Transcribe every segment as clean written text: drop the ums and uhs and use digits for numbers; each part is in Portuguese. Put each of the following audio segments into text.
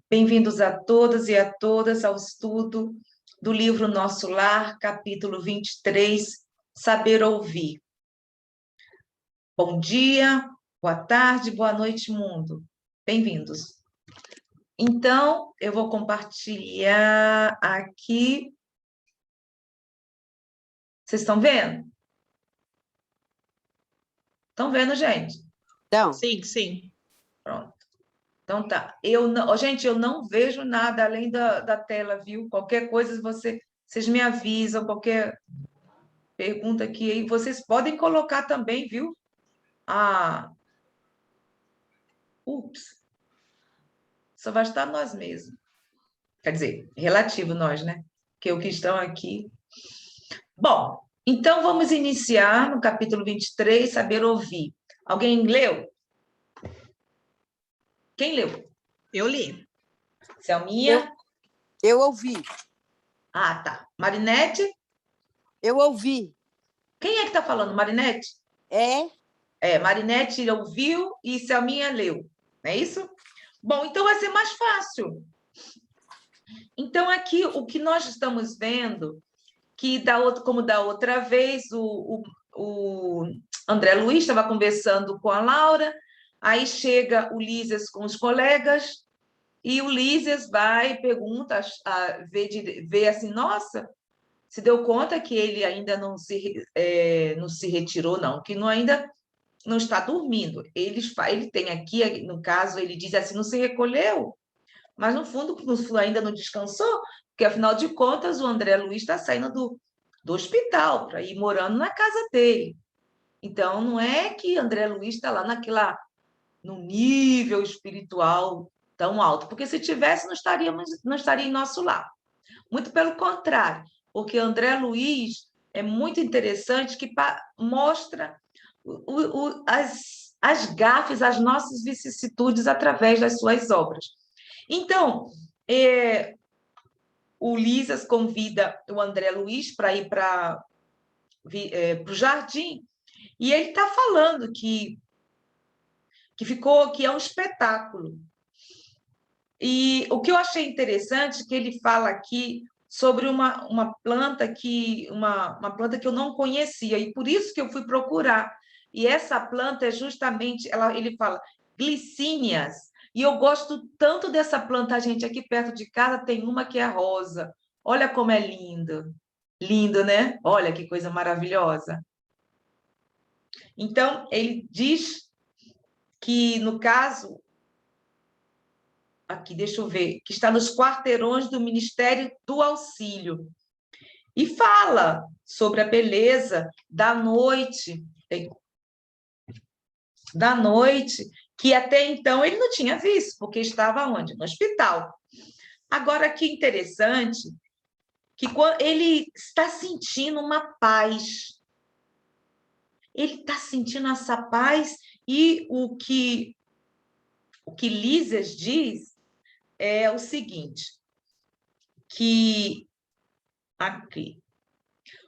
Bem-vindos a todas e a todas ao estudo do livro Nosso Lar, capítulo 23, Saber Ouvir. Bom dia, boa tarde, boa noite, mundo. Bem-vindos. Então, eu vou compartilhar aqui. Vocês estão vendo? Estão vendo, gente? Então, Sim. Pronto. Então tá. Gente, eu não vejo nada além da tela, viu? Qualquer coisa vocês me avisam, qualquer pergunta aqui aí, vocês podem colocar também, viu? Só vai estar nós mesmos. Quer dizer, relativo nós, né? Que o que estão aqui. Bom, então vamos iniciar no capítulo 23, Saber Ouvir. Alguém leu? Quem leu? Eu li. Selminha? eu ouvi. Ah, tá. Marinete? Eu ouvi. Quem é que está falando? Marinete? Marinete ouviu e Selminha leu. Não é isso? Bom, então vai ser mais fácil. Então, aqui, o que nós estamos vendo, como da outra vez, o André Luiz estava conversando com a Laura, aí chega o Lísias com os colegas, e o Lísias vai e pergunta, vê assim, nossa, se deu conta que ele ainda não se retirou, não, que ainda não está dormindo. Ele tem aqui, no caso, ele diz assim, não se recolheu, mas no fundo ainda não descansou, porque afinal de contas o André Luiz está saindo do hospital para ir morando na casa dele. Então não é que André Luiz está lá no nível espiritual tão alto, porque se tivesse não estaria em nosso lar. Muito pelo contrário, porque André Luiz é muito interessante que mostra as gafes, as nossas vicissitudes através das suas obras. Então, o Lísias convida o André Luiz para ir para o jardim, e ele está falando que é um espetáculo. E o que eu achei interessante é que ele fala aqui sobre uma planta uma planta que eu não conhecia, e por isso que eu fui procurar. E essa planta é justamente, ele fala, glicínias. E eu gosto tanto dessa planta, gente, aqui perto de casa tem uma que é rosa. Olha como é lindo. Lindo, né? Olha que coisa maravilhosa. Então, ele diz que, no caso, aqui, deixa eu ver, que está nos quarteirões do Ministério do Auxílio. E fala sobre a beleza da noite, que até então ele não tinha visto, porque estava onde? No hospital. Agora, que interessante, que ele está sentindo uma paz. Ele está sentindo essa paz, e o que Lísias diz é o seguinte, que aqui,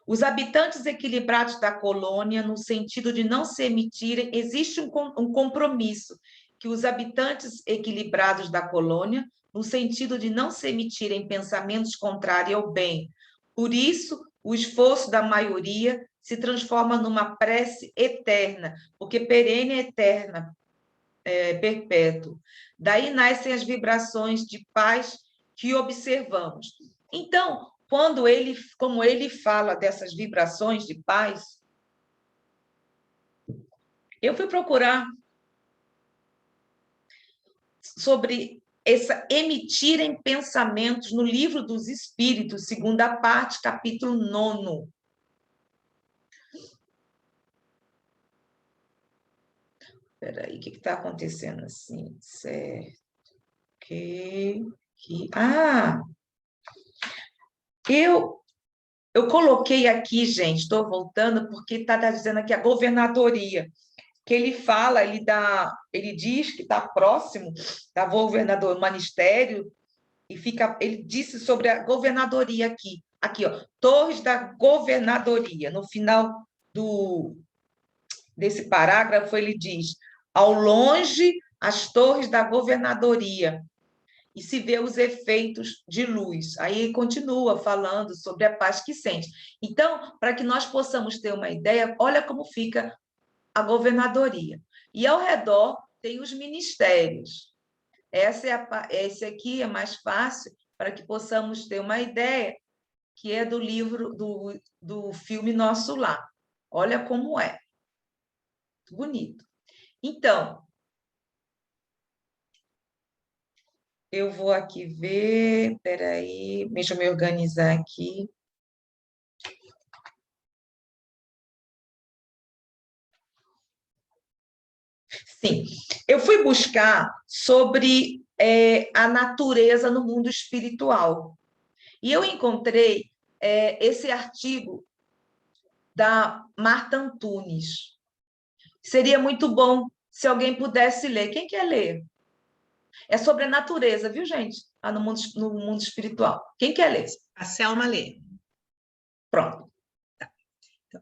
os habitantes equilibrados da colônia, no sentido de não se emitirem, existe um compromisso que os habitantes equilibrados da colônia, no sentido de não se emitirem pensamentos contrários ao bem. Por isso, o esforço da maioria se transforma numa prece eterna, porque perene é eterna, perpétuo. Daí nascem as vibrações de paz que observamos. Então, como ele fala dessas vibrações de paz, eu fui procurar sobre emitirem pensamentos no Livro dos Espíritos, segunda parte, capítulo 9. Espera aí, o que está acontecendo assim? Certo. Eu coloquei aqui, gente, estou voltando, porque está dizendo aqui a governadoria, que ele fala, ele diz que está próximo da governador, ministério, e ele disse sobre a governadoria aqui, ó, Torres da Governadoria. No final desse parágrafo, ele diz, ao longe, as torres da governadoria. e se vê os efeitos de luz. Aí continua falando sobre a paz que sente. Então, para que nós possamos ter uma ideia, olha como fica a governadoria. E ao redor tem os ministérios. Esse aqui é mais fácil para que possamos ter uma ideia, que é do livro, do filme Nosso Lar. Olha como é. Bonito. Então, eu vou aqui ver, peraí, deixa eu me organizar aqui. Sim, eu fui buscar sobre a natureza no mundo espiritual. E eu encontrei esse artigo da Marta Antunes. Seria muito bom se alguém pudesse ler. Quem quer ler? É sobre a natureza, viu, gente? No mundo espiritual. Quem quer ler? A Selma lê. Pronto.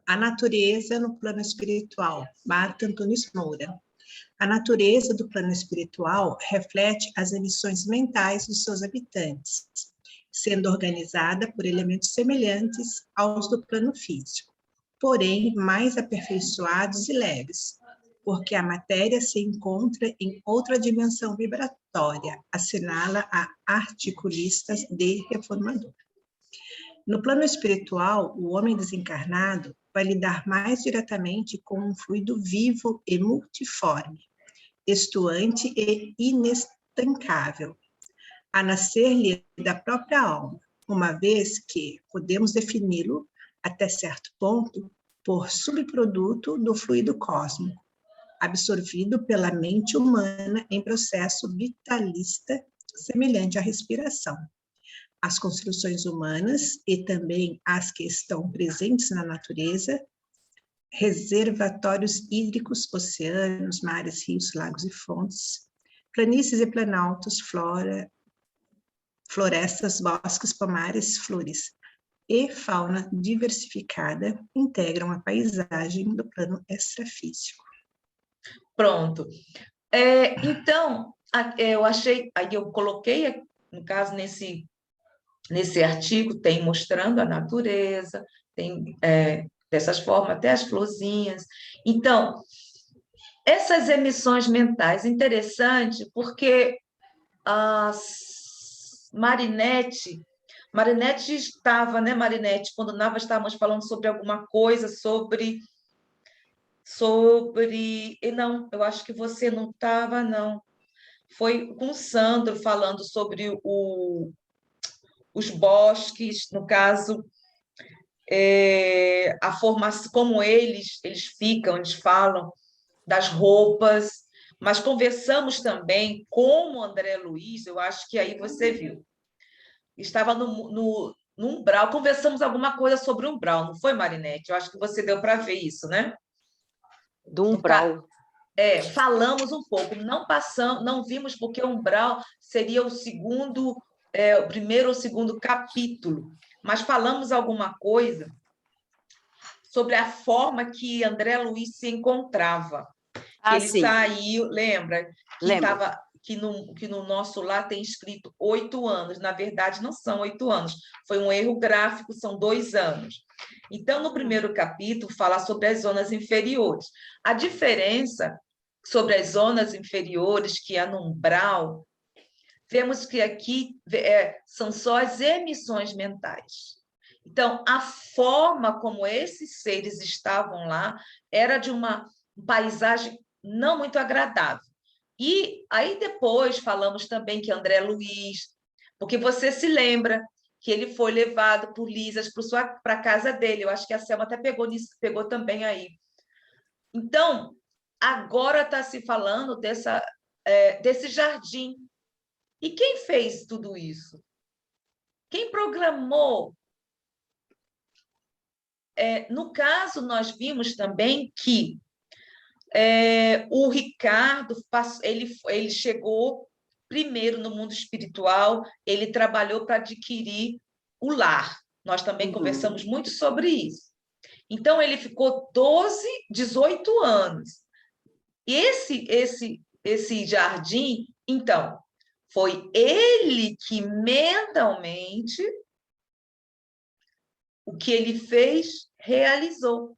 A natureza no plano espiritual, Marta Antunes Moura. A natureza do plano espiritual reflete as emissões mentais dos seus habitantes, sendo organizada por elementos semelhantes aos do plano físico, porém mais aperfeiçoados e leves, porque a matéria se encontra em outra dimensão vibratória, assinala a articulista de Reformador. No plano espiritual, o homem desencarnado vai lidar mais diretamente com um fluido vivo e multiforme, estuante e inestancável, a nascer-lhe da própria alma, uma vez que podemos defini-lo, até certo ponto, por subproduto do fluido cósmico, absorvido pela mente humana em processo vitalista semelhante à respiração. As construções humanas e também as que estão presentes na natureza, reservatórios hídricos, oceanos, mares, rios, lagos e fontes, planícies e planaltos, florestas, bosques, pomares, flores e fauna diversificada integram a paisagem do plano extrafísico. Pronto. Então, eu achei, aí eu coloquei, no caso, nesse artigo, tem mostrando a natureza, tem dessas formas, até as florzinhas. Então, essas emissões mentais, interessante, porque a Marinette estava, né, Marinette, quando nós estávamos falando sobre alguma coisa, não, eu acho que você não estava, não. Foi com o Sandro falando sobre os bosques, no caso, a formação, como eles ficam, eles falam das roupas, mas conversamos também com o André Luiz, eu acho que aí você viu. Estava no umbral, conversamos alguma coisa sobre o umbral, não foi, Marinette? Eu acho que você deu para ver isso, né? Do umbral. Falamos um pouco, não vimos porque o umbral seria o primeiro ou segundo capítulo, mas falamos alguma coisa sobre a forma que André Luiz se encontrava. Que ele sim. saiu, lembra? Lembro. Que no nosso lá tem escrito 8 anos, na verdade não são 8 anos, foi um erro gráfico, são 2 anos. Então, no primeiro capítulo, fala sobre as zonas inferiores. A diferença sobre as zonas inferiores, que é no umbral, vemos que aqui são só as emissões mentais. Então, a forma como esses seres estavam lá era de uma paisagem não muito agradável. E aí depois falamos também que André Luiz, porque você se lembra que ele foi levado por Lisas para a casa dele. Eu acho que a Selma até pegou também aí. Então, agora está se falando desse jardim. E quem fez tudo isso? Quem programou? No caso, nós vimos também que o Ricardo, ele chegou primeiro no mundo espiritual, ele trabalhou para adquirir o lar. Nós também conversamos muito sobre isso. Então, ele ficou 18 anos. E esse jardim, então, Foi ele que mentalmente, o que ele fez, realizou.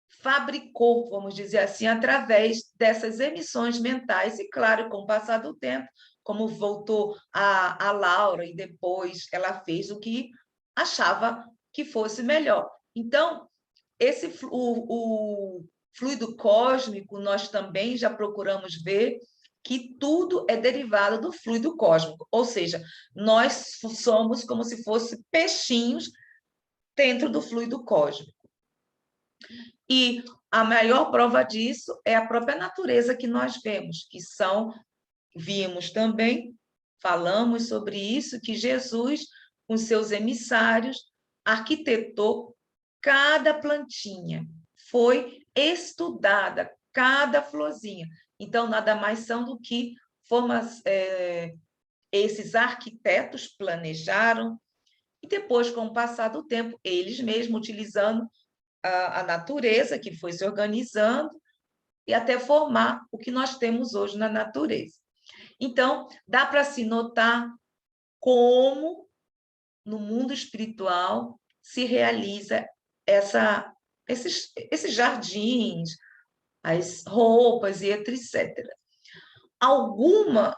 Fabricou, vamos dizer assim, através dessas emissões mentais. E, claro, com o passar do tempo, como voltou a Laura, e depois ela fez o que achava que fosse melhor. Então, o fluido cósmico, nós também já procuramos ver que tudo é derivado do fluido cósmico, ou seja, nós somos como se fossem peixinhos dentro do fluido cósmico. E a maior prova disso é a própria natureza que nós vemos, vimos também, falamos sobre isso, que Jesus, com seus emissários, arquitetou cada plantinha, foi estudada cada florzinha. Então, nada mais são do que esses arquitetos planejaram, e depois, com o passar do tempo, eles mesmos, utilizando a natureza que foi se organizando, e até formar o que nós temos hoje na natureza. Então, dá para se notar como, no mundo espiritual, se realiza esses jardins, as roupas e etc. Alguma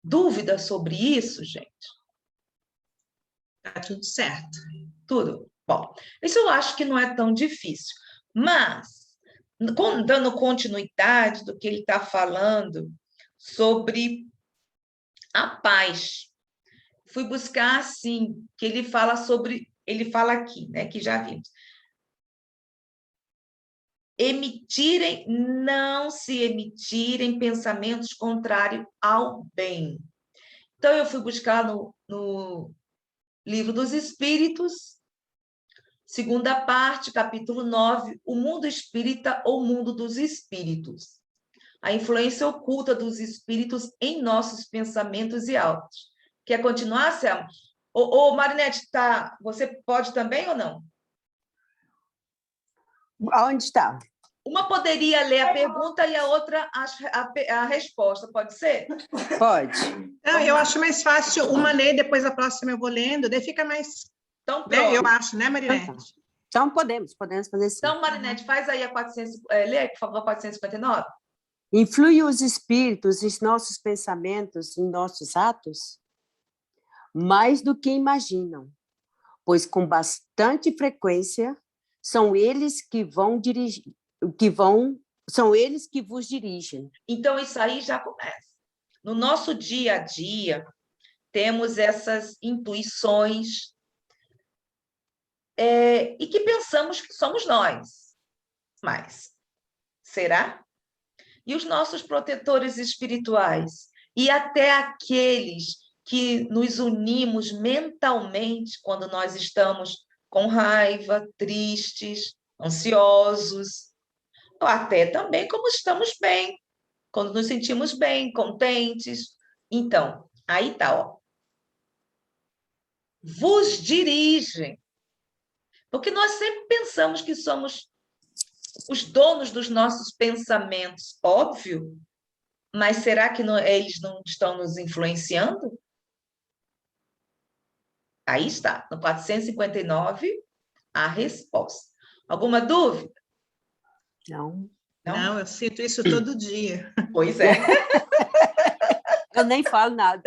dúvida sobre isso, gente? Tá tudo certo. Tudo? Bom, isso eu acho que não é tão difícil. Mas, dando continuidade do que ele está falando sobre a paz, fui buscar, assim, que ele fala aqui, né, que já vimos. Não se emitirem pensamentos contrários ao bem. Então, eu fui buscar no Livro dos Espíritos, segunda parte, capítulo 9, o mundo espírita ou mundo dos espíritos. A influência oculta dos espíritos em nossos pensamentos e autos. Quer continuar, Selma? Marinete, você pode também ou não? Aonde está? Uma poderia ler a pergunta e a outra a resposta, pode ser? Pode. Não, eu acho mais fácil uma ler, depois a próxima eu vou lendo, daí fica mais... Então, né? pronto. Eu acho, né, Marinete? Então, podemos fazer sim. Então, Marinete, faz aí lê, por favor, 459. Influem os espíritos em nossos pensamentos, em nossos atos? Mais do que imaginam, pois com bastante frequência são eles que vos dirigem. Então, isso aí já começa. No nosso dia a dia, temos essas intuições e que pensamos que somos nós. Mas será? E os nossos protetores espirituais? E até aqueles que nos unimos mentalmente quando nós estamos com raiva, tristes, ansiosos, ou até também como estamos bem, quando nos sentimos bem, contentes. Então, aí está, ó. Vos dirigem. Porque nós sempre pensamos que somos os donos dos nossos pensamentos, óbvio, mas será que eles não estão nos influenciando? Aí está, no 459, a resposta. Alguma dúvida? Não. Não, eu sinto isso todo dia. Pois é. Eu nem falo nada.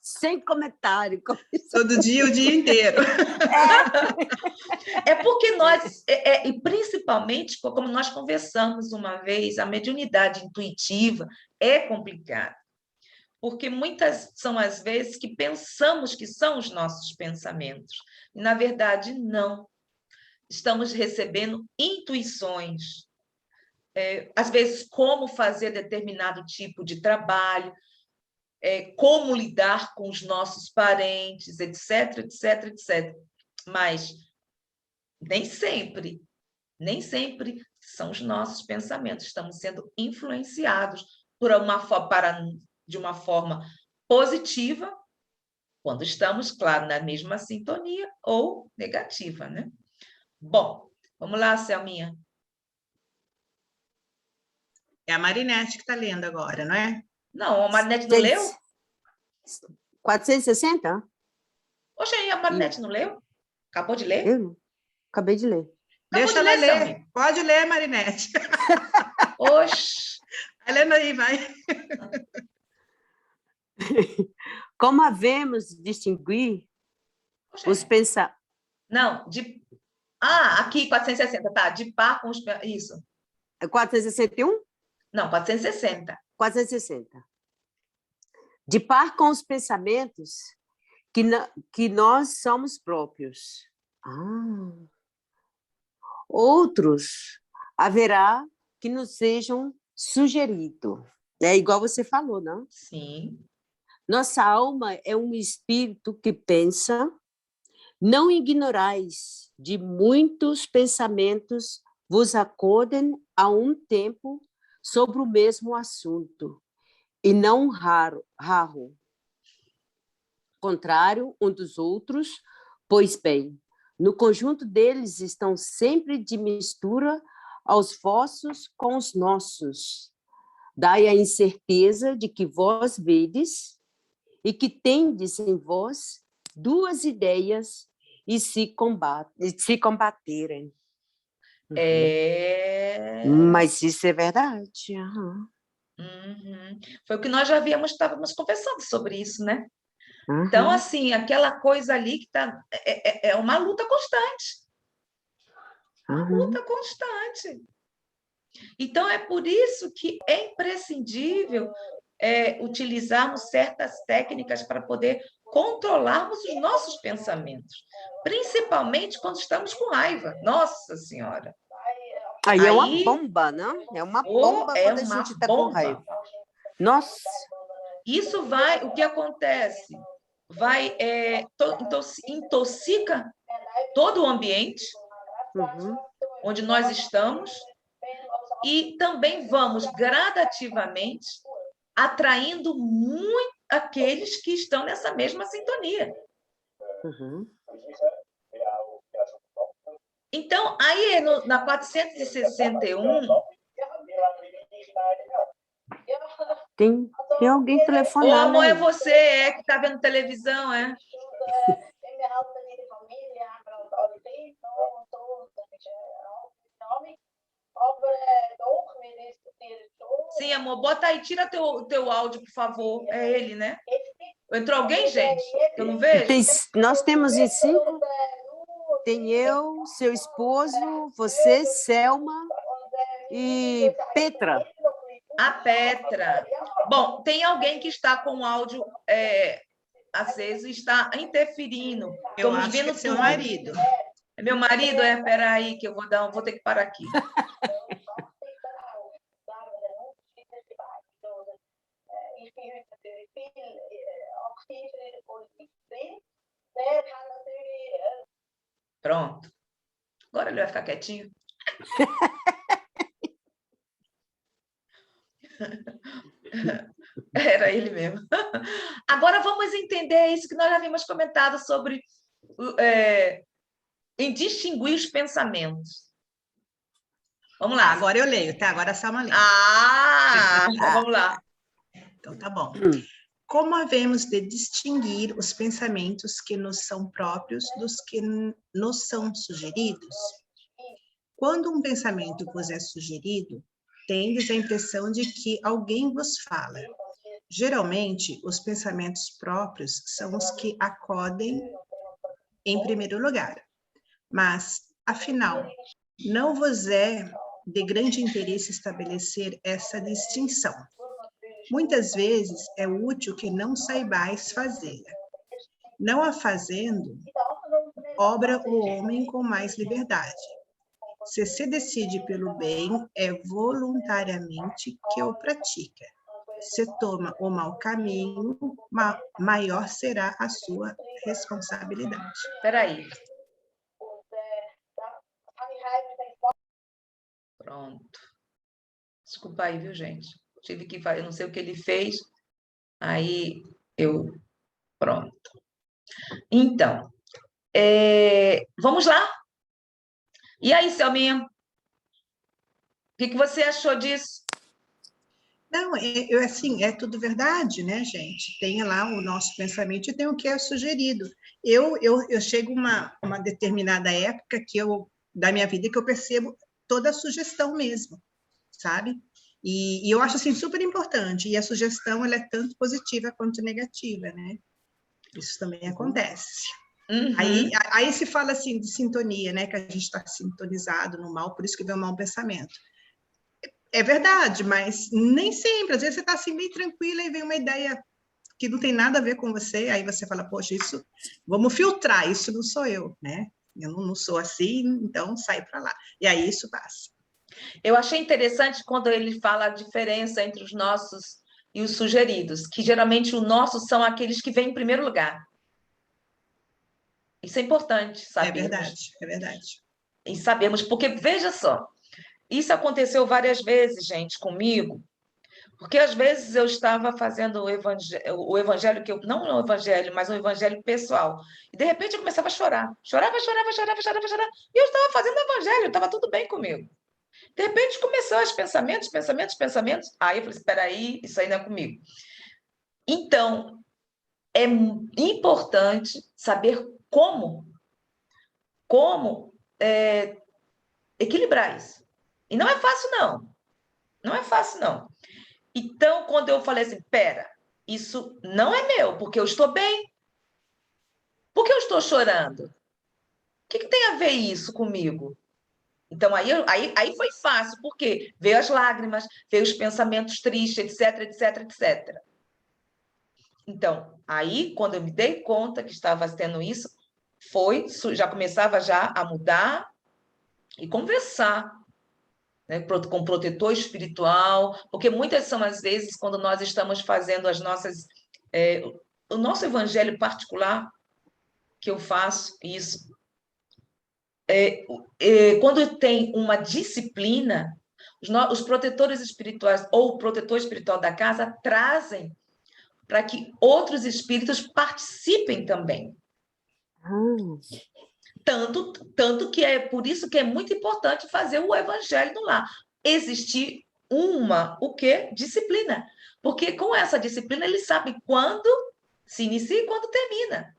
Sem comentário. Todo dia, o dia inteiro. É porque nós, e principalmente, como nós conversamos uma vez, a mediunidade intuitiva é complicada. Porque muitas são as vezes que pensamos que são os nossos pensamentos. E, na verdade, não. Estamos recebendo intuições. Às vezes, como fazer determinado tipo de trabalho, como lidar com os nossos parentes, etc, etc, etc. Mas nem sempre são os nossos pensamentos. Estamos sendo influenciados de uma forma positiva, quando estamos, claro, na mesma sintonia, ou negativa, né? Bom, vamos lá, Selminha. É a Marinete que está lendo agora, não é? Não, a Marinete não leu? 460? Oxe, aí a Marinete não leu? Acabou de ler? Eu acabei de ler. Acabou Deixa de ela ler, ler. Selminha? Pode ler, Marinete. Oxe. Vai lendo aí, vai. Como havemos distinguir Oxe. os pensamentos... Não, aqui 460, tá, de par com os... Isso. 461? Não, 460. 460. De par com os pensamentos que nós somos próprios. Outros haverá que nos sejam sugeridos. É igual você falou, não? Sim. Nossa alma é um espírito que pensa. Não ignorais de muitos pensamentos vos acordem a um tempo sobre o mesmo assunto, e não raro, contrário um dos outros, pois bem, no conjunto deles estão sempre de mistura aos vossos com os nossos. Dai a incerteza de que vós vedes e que tendes em vós duas ideias e se combaterem. Mas isso é verdade. Uhum. Foi o que nós já estávamos conversando sobre isso, né? Uhum. Então, assim, aquela coisa ali que tá, é uma luta constante. Uma luta constante. Então, é por isso que é imprescindível utilizarmos certas técnicas para poder controlarmos os nossos pensamentos, principalmente quando estamos com raiva. Nossa Senhora! Aí é uma bomba, não? É uma bomba quando a gente está com raiva. Nossa! Isso vai, o que acontece? Vai, intoxica todo o ambiente onde nós estamos e também vamos gradativamente atraindo muito aqueles que estão nessa mesma sintonia. Então, aí na 461... Tem alguém telefonando. Ô, amor, aí. é você que está vendo televisão, é? Sim, amor, bota aí, tira teu áudio, por favor. É ele, né? Entrou alguém, gente? Eu não vejo? Nós temos em 5. Tem eu, seu esposo, você, Selma e Petra. A Petra. Bom, tem alguém que está com o áudio aceso e está interferindo. Eu Estamos acho vendo que é seu tudo. marido. É meu marido? Peraí, que eu vou ter que parar aqui. Pronto. Agora ele vai ficar quietinho. Era ele mesmo. Agora vamos entender isso que nós já havíamos comentado sobre em distinguir os pensamentos. Vamos lá. Agora eu leio, tá? Agora a Selma lê. Vamos lá. Então, tá bom. Como havemos de distinguir os pensamentos que nos são próprios dos que nos são sugeridos? Quando um pensamento vos é sugerido, tendes a impressão de que alguém vos fala. Geralmente, os pensamentos próprios são os que acodem em primeiro lugar. Mas, afinal, não vos é de grande interesse estabelecer essa distinção. Muitas vezes é útil que não saibais fazê-la. Não a fazendo, obra o homem com mais liberdade. Se decide pelo bem, é voluntariamente que o pratica. Se toma o mau caminho, maior será a sua responsabilidade. Espera aí. Pronto. Desculpa aí, viu, gente? Tive que fazer, eu não sei o que ele fez. Aí eu... Pronto. Então, vamos lá? E aí, Selminha? O que você achou disso? Não, assim, é tudo verdade, né, gente? Tem lá o nosso pensamento e tem o que é sugerido. Eu chego uma determinada época da minha vida que eu percebo toda a sugestão mesmo, sabe? E eu acho, assim, super importante. E a sugestão, ela é tanto positiva quanto negativa, né? Isso também acontece. Uhum. Aí se fala, assim, de sintonia, né? Que a gente está sintonizado no mal, por isso que vem o mau pensamento. É verdade, mas nem sempre. Às vezes você está assim bem tranquila e vem uma ideia que não tem nada a ver com você, aí você fala, poxa, isso, vamos filtrar, isso não sou eu, né? Eu não sou assim, então sai para lá. E aí isso passa. Eu achei interessante quando ele fala a diferença entre os nossos e os sugeridos, que geralmente os nossos são aqueles que vêm em primeiro lugar. Isso é importante É sabermos. verdade, é verdade. E sabemos, porque veja só, isso aconteceu várias vezes, gente, comigo, porque às vezes eu estava fazendo o evangelho que eu, não o evangelho, mas um evangelho pessoal, e de repente eu começava a chorar. Chorava, e eu estava fazendo o evangelho, estava tudo bem comigo. De repente começou os pensamentos. Aí eu falei, espera aí, isso aí não é comigo. Então, é importante saber como equilibrar isso. E não é fácil, não. Não é fácil, não. Então, quando eu falei assim, pera, isso não é meu, porque eu estou bem. Por que eu estou chorando? O que tem a ver isso comigo? Então, aí foi fácil, porque veio as lágrimas, veio os pensamentos tristes, etc. Então, aí, quando eu me dei conta que estava tendo isso, já começava já a mudar e conversar, né, com o protetor espiritual, porque muitas são as vezes quando nós estamos fazendo o nosso evangelho particular, que eu faço isso, quando tem uma disciplina, os protetores espirituais ou o protetor espiritual da casa trazem para que outros espíritos participem também. Tanto que é por isso que é muito importante fazer o evangelho no lar. Existir o quê? Disciplina. Porque com essa disciplina eles sabem quando se inicia e quando termina.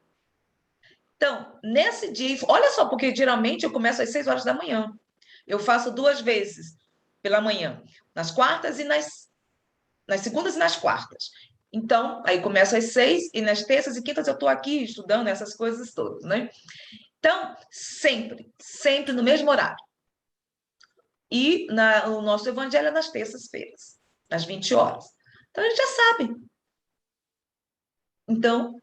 Então, nesse dia, olha só, porque geralmente eu começo às 6 horas da manhã. Eu faço 2 vezes pela manhã, nas quartas e nas segundas e nas quartas. Então, aí começo às 6 e nas terças e quintas eu estou aqui estudando essas coisas todas, né? Então, sempre no mesmo horário. E o nosso evangelho é nas terças-feiras, às 20 horas. Então, a gente já sabe. Então,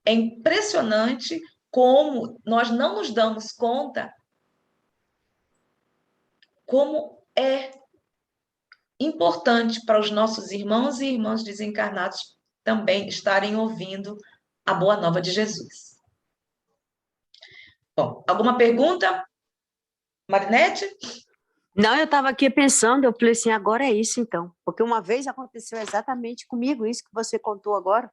é impressionante como nós não nos damos conta como é importante para os nossos irmãos e irmãs desencarnados também estarem ouvindo a boa nova de Jesus. Bom, alguma pergunta, Marinete? Não, eu estava aqui pensando, eu falei assim, agora é isso então. Porque uma vez aconteceu exatamente comigo, isso que você contou agora.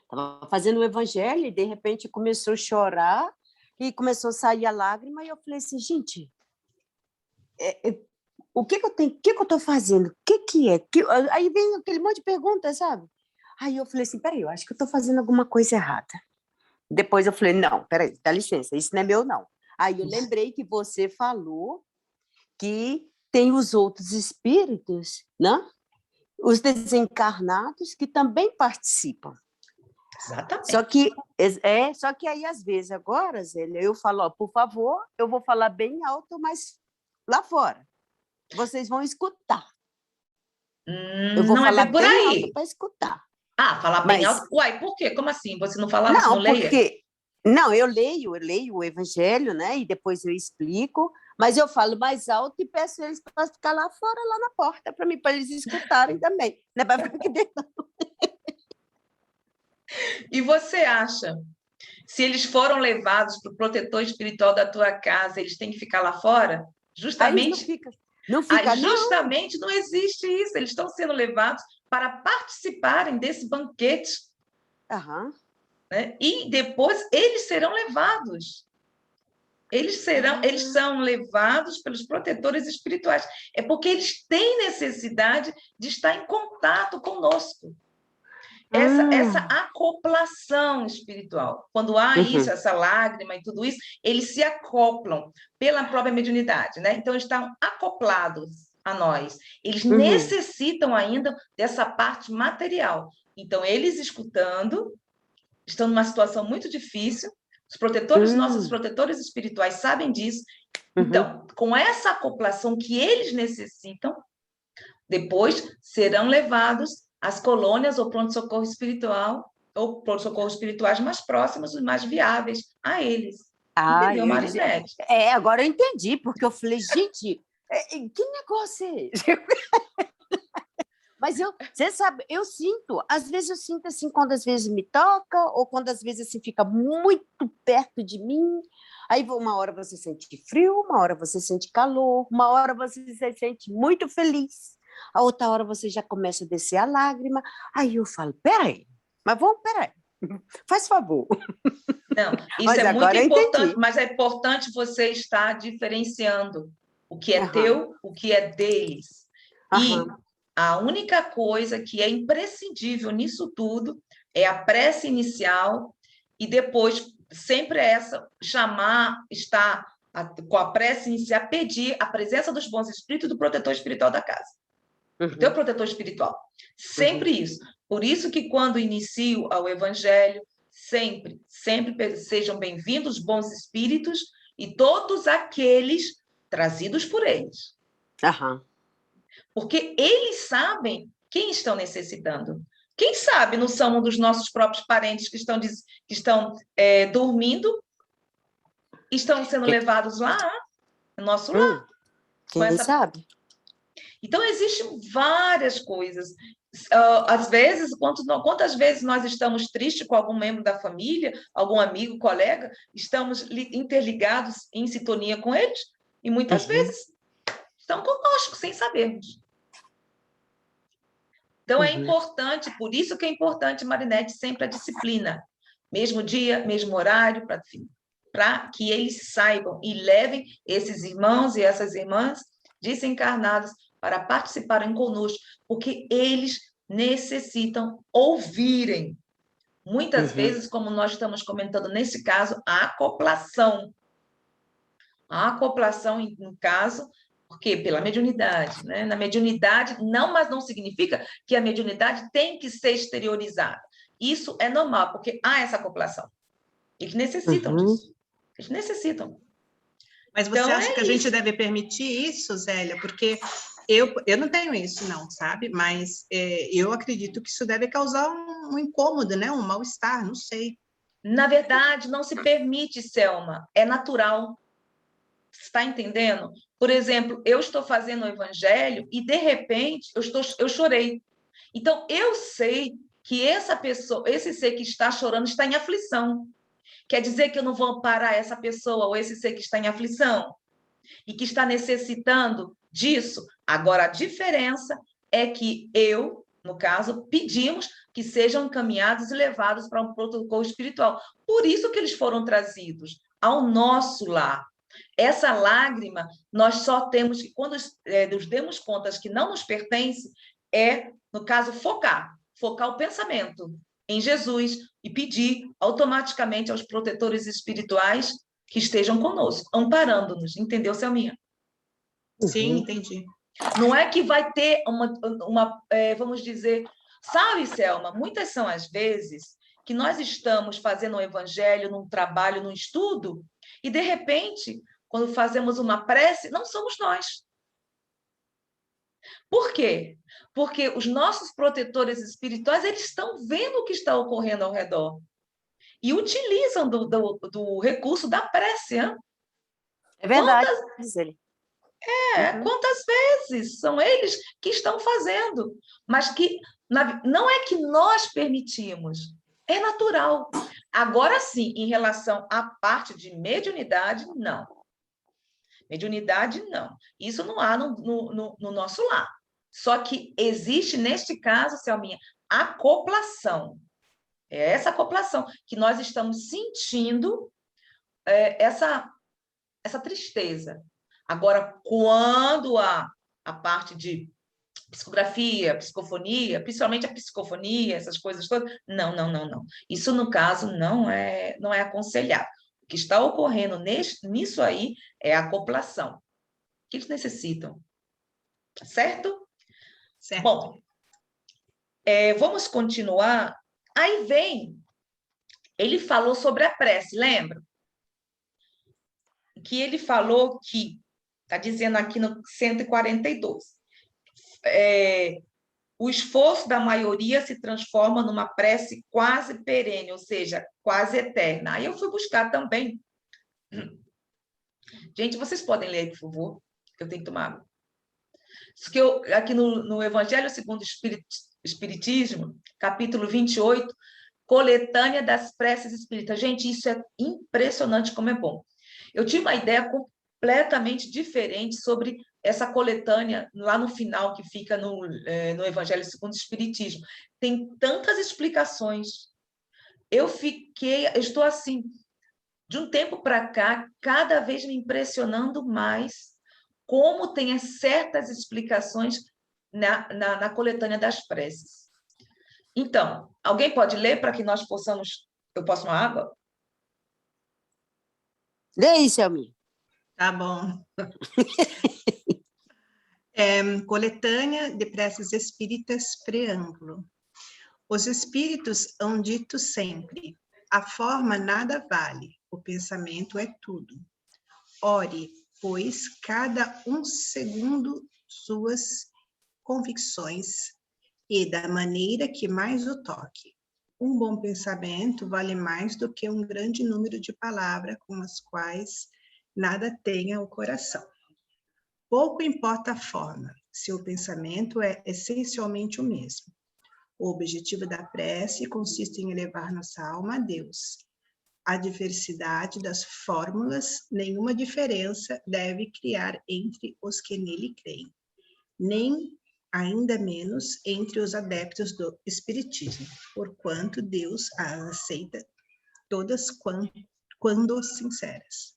Estava fazendo o evangelho e de repente começou a chorar e começou a sair a lágrima e eu falei assim, gente, o que que eu tenho, o que que eu estou fazendo? O que que é? Aí vem aquele monte de perguntas, sabe? Aí eu falei assim, peraí, eu acho que eu estou fazendo alguma coisa errada. Depois eu falei, não, peraí, dá licença, isso não é meu, não. Aí eu lembrei que você falou que tem os outros espíritos, né? Os desencarnados que também participam. Exatamente. Só que aí, às vezes, agora, Zélia, eu falo, ó, por favor, eu vou falar bem alto, mas lá fora. Vocês vão escutar. Eu vou Não é falar bem por bem alto aí. para escutar. Ah, falar bem Mas, alto. Uai, por quê? Como assim? Você não falava, você não não, leia? porque... Não, eu leio o Evangelho, né? E depois eu explico, mas eu falo mais alto e peço eles para ficar lá fora, lá na porta, para mim, para eles escutarem também. Não é para ficar aqui dentro. E você acha, se eles foram levados para o protetor espiritual da tua casa, eles têm que ficar lá fora? Aí eles não Justamente, ficam, não fica, não. justamente não existe isso. Eles estão sendo levados para participarem desse banquete, Aham. né? E depois eles serão levados. Eles são levados pelos protetores espirituais. É porque eles têm necessidade de estar em contato conosco. Essa acoplação espiritual. Quando há isso, essa lágrima e tudo isso, eles se acoplam pela própria mediunidade, né? Então, eles estão acoplados a nós. Eles necessitam ainda dessa parte material. Então, eles escutando, estão numa situação muito difícil, os protetores, nossos protetores espirituais sabem disso. Então, com essa acoplação que eles necessitam, depois serão levados às colônias ou pronto-socorro espiritual, ou pronto-socorro espirituais mais próximos, os mais viáveis a eles. Entendeu, Marinete? Agora eu entendi, porque eu falei, gente, que negócio é esse? Mas você sabe, eu sinto, às vezes eu sinto assim, quando às vezes me toca, ou quando às vezes assim, fica muito perto de mim, aí uma hora você sente frio, uma hora você sente calor, uma hora você se sente muito feliz, a outra hora você já começa a descer a lágrima, aí eu falo, peraí, faz favor. Não, isso mas é muito importante, entendi. mas é importante você estar diferenciando o que é teu, o que é deles. E a única coisa que é imprescindível nisso tudo é a prece inicial e depois sempre essa estar com a prece inicial, pedir a presença dos bons espíritos e do protetor espiritual da casa. O teu protetor espiritual. Sempre isso. Por isso que quando inicio ao evangelho, sempre sejam bem-vindos bons espíritos e todos aqueles trazidos por eles. Porque eles sabem quem estão necessitando. Quem sabe não são um dos nossos próprios parentes que estão dormindo, estão sendo levados lá, no nosso lar. Quem sabe? Então, existem várias coisas. Às vezes, quantas vezes nós estamos tristes com algum membro da família, algum amigo, colega, estamos interligados em sintonia com eles, e muitas vezes estão conosco, sem sabermos. Então, é importante, por isso que é importante, Marinete, sempre a disciplina. Mesmo dia, mesmo horário, para que eles saibam e levem esses irmãos e essas irmãs desencarnados para participarem conosco, porque eles necessitam ouvirem. Muitas vezes, como nós estamos comentando nesse caso, a acoplação. A acoplação, no caso, porque pela mediunidade, né? Na mediunidade, mas não significa que a mediunidade tem que ser exteriorizada. Isso é normal, porque há essa acoplação. Eles necessitam disso. Eles necessitam. Mas você acha que a gente deve permitir isso, Zélia? Porque eu não tenho isso, não, sabe? Mas eu acredito que isso deve causar um incômodo, né? Um mal-estar, não sei. Na verdade, não se permite, Selma. É natural. Você está entendendo? Por exemplo, eu estou fazendo o evangelho e, de repente, eu chorei. Então, eu sei que essa pessoa, esse ser que está chorando, está em aflição. Quer dizer que eu não vou amparar essa pessoa ou esse ser que está em aflição e que está necessitando disso? Agora, a diferença é que eu, no caso, pedimos que sejam encaminhados e levados para um protocolo espiritual. Por isso que eles foram trazidos ao nosso lar. Essa lágrima, nós só temos que, quando nos demos conta que não nos pertence, no caso, focar o pensamento em Jesus e pedir automaticamente aos protetores espirituais que estejam conosco, amparando-nos. Entendeu, Selminha? Sim, entendi. Não é que vai ter vamos dizer... Sabe, Selma, muitas são as vezes que nós estamos fazendo um evangelho, num trabalho, num estudo, e, de repente, quando fazemos uma prece, não somos nós. Por quê? Porque os nossos protetores espirituais, eles estão vendo o que está ocorrendo ao redor e utilizam do recurso da prece. Hein? É verdade. Quantas vezes são eles que estão fazendo, mas que não é que nós permitimos, é natural. Agora sim, em relação à parte de mediunidade, não. Mediunidade, não. Isso não há no nosso lar. Só que existe, neste caso, Selminha, acoplação. É essa acoplação que nós estamos sentindo, essa essa tristeza. Agora, quando a parte de psicografia, psicofonia, principalmente a psicofonia, essas coisas todas, não, não, não, não. Isso, no caso, não é aconselhado. O que está ocorrendo nisso aí é a acoplação, que eles necessitam. Tá certo? Certo. Bom, vamos continuar. Aí vem, ele falou sobre a prece, lembra? Que ele falou que, está dizendo aqui no 142, o esforço da maioria se transforma numa prece quase perene, ou seja, quase eterna. Aí eu fui buscar também. Gente, vocês podem ler aí, por favor, que eu tenho que tomar água. Isso que aqui no Evangelho segundo o Espiritismo, capítulo 28, coletânea das preces espíritas. Gente, isso é impressionante como é bom. Eu tinha uma ideia completamente diferente sobre essa coletânea lá no final, que fica no Evangelho segundo o Espiritismo. Tem tantas explicações. Eu estou assim, de um tempo para cá, cada vez me impressionando mais como tem certas explicações na coletânea das preces. Então, alguém pode ler para que nós possamos... Eu posso uma água? Lê aí, Selminha. Tá bom. Coletânea de preces espíritas, preâmbulo. Os espíritos hão dito sempre: a forma nada vale, o pensamento é tudo. Ore, pois, cada um segundo suas convicções e da maneira que mais o toque. Um bom pensamento vale mais do que um grande número de palavras com as quais nada tenha o coração. Pouco importa a forma, se o pensamento é essencialmente o mesmo. O objetivo da prece consiste em elevar nossa alma a Deus. A diversidade das fórmulas, nenhuma diferença deve criar entre os que nele creem, nem ainda menos entre os adeptos do Espiritismo, porquanto Deus as aceita todas quando sinceras.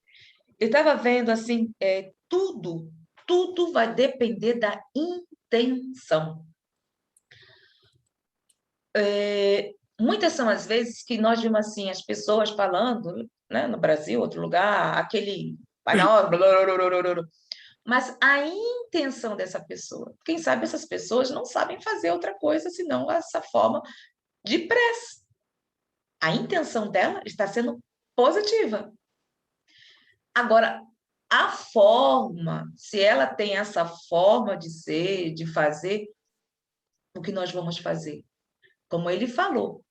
Eu estava vendo assim, tudo vai depender da intenção. Muitas são as vezes que nós vimos assim, as pessoas falando, né, no Brasil, outro lugar, aquele vai na hora, blá, blá, blá, blá, blá, mas a intenção dessa pessoa, quem sabe essas pessoas não sabem fazer outra coisa senão essa forma de prece. A intenção dela está sendo positiva. Agora, a forma, se ela tem essa forma de ser, de fazer, o que nós vamos fazer? Como ele falou,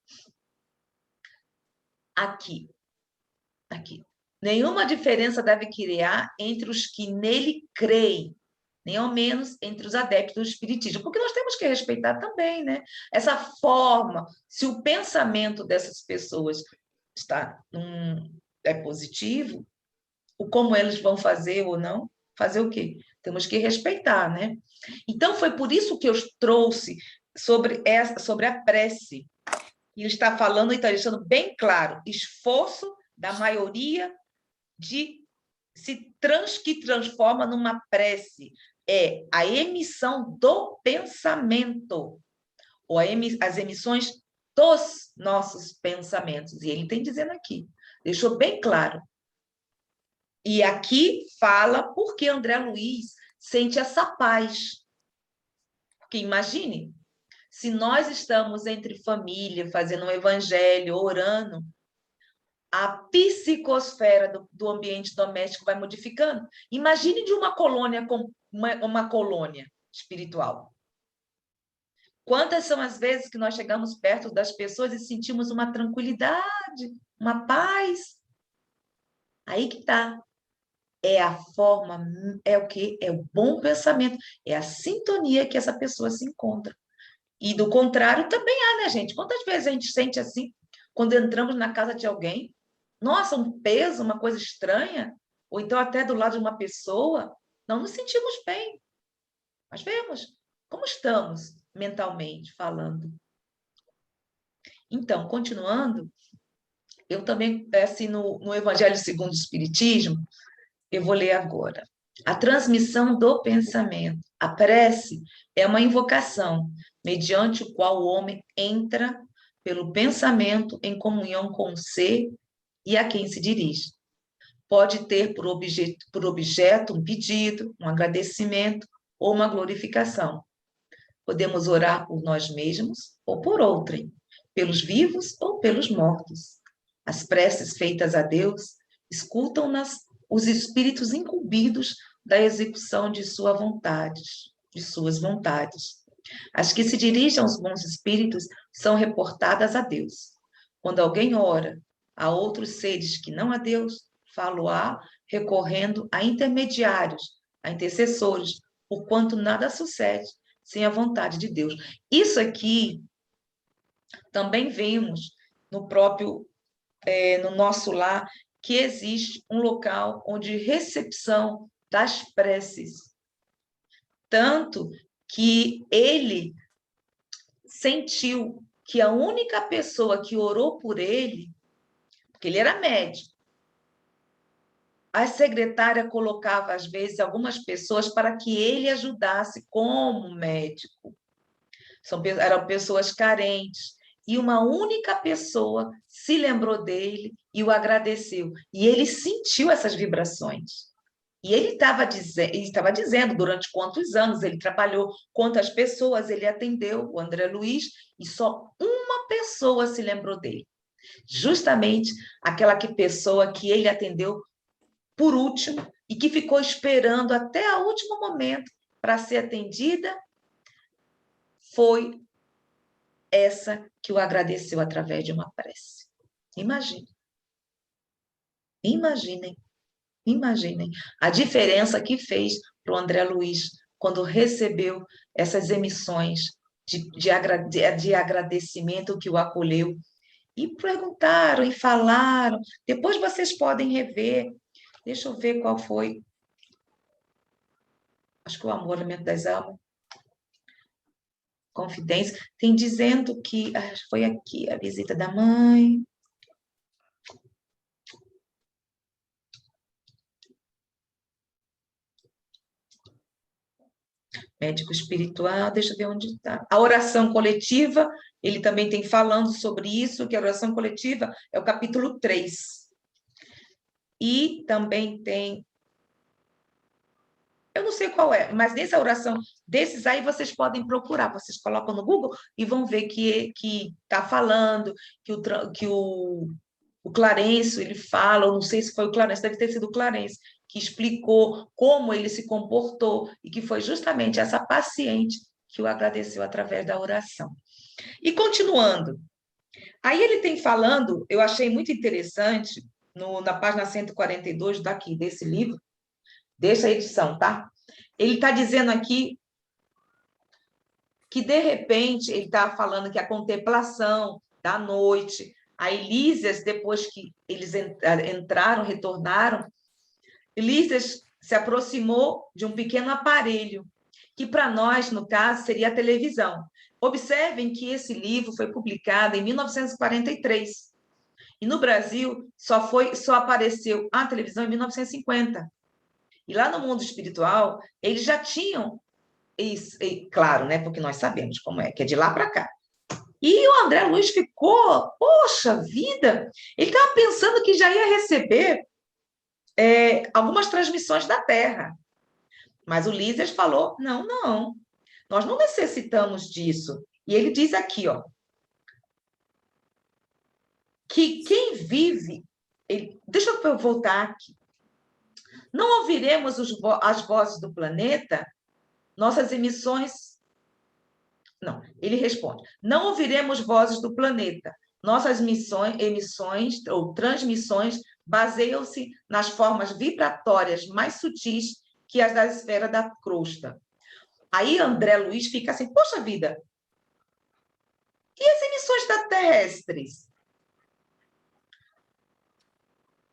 aqui. Nenhuma diferença deve criar entre os que nele creem, nem ao menos entre os adeptos do espiritismo, porque nós temos que respeitar também, né? Essa forma, se o pensamento dessas pessoas é positivo, o como eles vão fazer ou não, fazer o quê? Temos que respeitar, né? Então, foi por isso que eu trouxe sobre a prece. E ele está falando, e está deixando bem claro, esforço da maioria que transforma numa prece. É a emissão do pensamento, ou as emissões dos nossos pensamentos. E ele tem dizendo aqui, deixou bem claro. E aqui fala por que André Luiz sente essa paz. Porque imagine, se nós estamos entre família, fazendo um evangelho, orando, a psicosfera do ambiente doméstico vai modificando. Imagine de uma colônia com uma colônia espiritual. Quantas são as vezes que nós chegamos perto das pessoas e sentimos uma tranquilidade, uma paz? Aí que está. É a forma, é o quê? É o bom pensamento, é a sintonia que essa pessoa se encontra. E do contrário também há, né, gente? Quantas vezes a gente sente assim, quando entramos na casa de alguém? Nossa, um peso, uma coisa estranha, ou então até do lado de uma pessoa, não nos sentimos bem. Mas vemos como estamos mentalmente falando. Então, continuando, eu também, assim, no Evangelho segundo o Espiritismo, Eu vou ler agora. A transmissão do pensamento. A prece é uma invocação, mediante o qual o homem entra pelo pensamento em comunhão com o ser e a quem se dirige. Pode ter por objeto um pedido, um agradecimento ou uma glorificação. Podemos orar por nós mesmos ou por outrem, pelos vivos ou pelos mortos. As preces feitas a Deus escutam-nas os espíritos incumbidos da execução de suas vontades. As que se dirigem aos bons espíritos são reportadas a Deus. Quando alguém ora a outros seres que não a Deus, falo-á recorrendo a intermediários, a intercessores, porquanto nada sucede sem a vontade de Deus. Isso aqui também vimos no nosso lar, que existe um local onde recepção das preces. Tanto que ele sentiu que a única pessoa que orou por ele, porque ele era médico, a secretária colocava, às vezes, algumas pessoas para que ele ajudasse como médico. Eram pessoas carentes. E uma única pessoa se lembrou dele e o agradeceu. E ele sentiu essas vibrações. E ele estava dizendo durante quantos anos ele trabalhou, quantas pessoas ele atendeu, o André Luiz, e só uma pessoa se lembrou dele. Justamente aquela pessoa que ele atendeu por último e que ficou esperando até o último momento para ser atendida, foi essa que o agradeceu através de uma prece. Imaginem a diferença que fez para o André Luiz quando recebeu essas emissões de agradecimento que o acolheu. E perguntaram e falaram. Depois vocês podem rever. Deixa eu ver qual foi. Acho que o Amor das Almas. Confidência. Tem dizendo que foi aqui a visita da mãe. Médico espiritual, deixa eu ver onde está. A oração coletiva, ele também tem falando sobre isso, que a oração coletiva é o capítulo 3. E também tem... Eu não sei qual é, mas nessa oração, desses aí vocês podem procurar, vocês colocam no Google e vão ver que está falando, que o Clarencio, ele fala, eu não sei se foi o Clarencio, deve ter sido o Clarencio, que explicou como ele se comportou e que foi justamente essa paciente que o agradeceu através da oração. E continuando, aí ele tem falando, eu achei muito interessante, na página 142 desse livro, dessa edição, tá? Ele está dizendo aqui que, de repente, ele está falando que a contemplação da noite, a Elísias, depois que eles retornaram, Elísias se aproximou de um pequeno aparelho, que para nós, no caso, seria a televisão. Observem que esse livro foi publicado em 1943. E no Brasil só apareceu a televisão em 1950. E lá no mundo espiritual, eles já tinham isso, claro, né? Porque nós sabemos como é, que é de lá para cá. E o André Luiz ficou, poxa vida, ele estava pensando que já ia receber algumas transmissões da Terra. Mas o Lísias falou, não, nós não necessitamos disso. E ele diz aqui, ó, que quem vive... deixa eu voltar aqui. Não ouviremos as vozes do planeta, nossas emissões... Não, ele responde, não ouviremos vozes do planeta, nossas emissões ou transmissões baseiam-se nas formas vibratórias mais sutis que as da esfera da crosta. Aí André Luiz fica assim, poxa vida, e as emissões terrestres?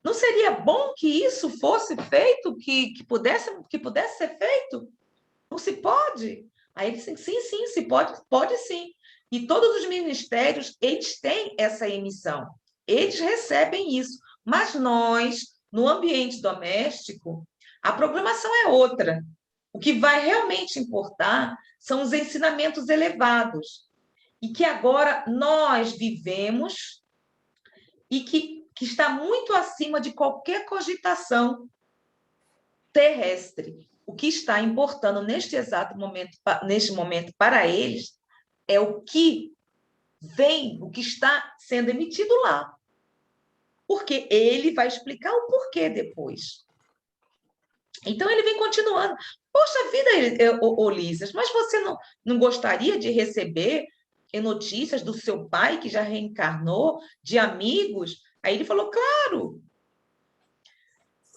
Não seria bom que isso fosse feito, que pudesse ser feito? Não se pode? Aí ele disse, sim, se pode sim. E todos os ministérios, eles têm essa emissão. Eles recebem isso. Mas nós no ambiente doméstico, a programação é outra. O que vai realmente importar são os ensinamentos elevados, e que agora nós vivemos e que está muito acima de qualquer cogitação terrestre. O que está importando neste exato momento, neste momento para eles, é o que vem, o que está sendo emitido lá. Porque ele vai explicar o porquê depois. Então, ele vem continuando. Poxa vida, Lisas, mas você não gostaria de receber notícias do seu pai, que já reencarnou, de amigos? Aí ele falou, claro.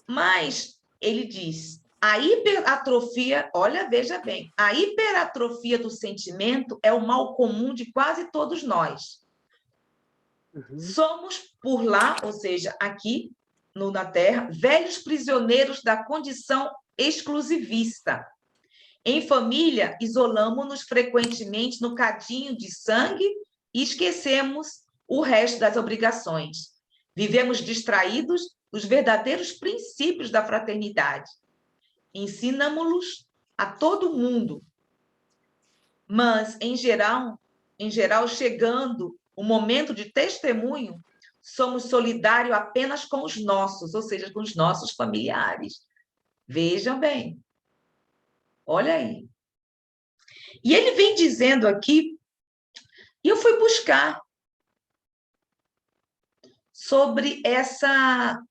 Mas ele diz, a hiperatrofia, olha, veja bem, a hiperatrofia do sentimento é o mal comum de quase todos nós. Somos, por lá, ou seja, aqui na Terra, velhos prisioneiros da condição exclusivista. Em família, isolamos-nos frequentemente no cadinho de sangue e esquecemos o resto das obrigações. Vivemos distraídos dos verdadeiros princípios da fraternidade. Ensinamos-los a todo mundo, mas, em geral, chegando o momento de testemunho, somos solidários apenas com os nossos, ou seja, com os nossos familiares. Vejam bem. Olha aí. E ele vem dizendo aqui, e eu fui buscar sobre essa...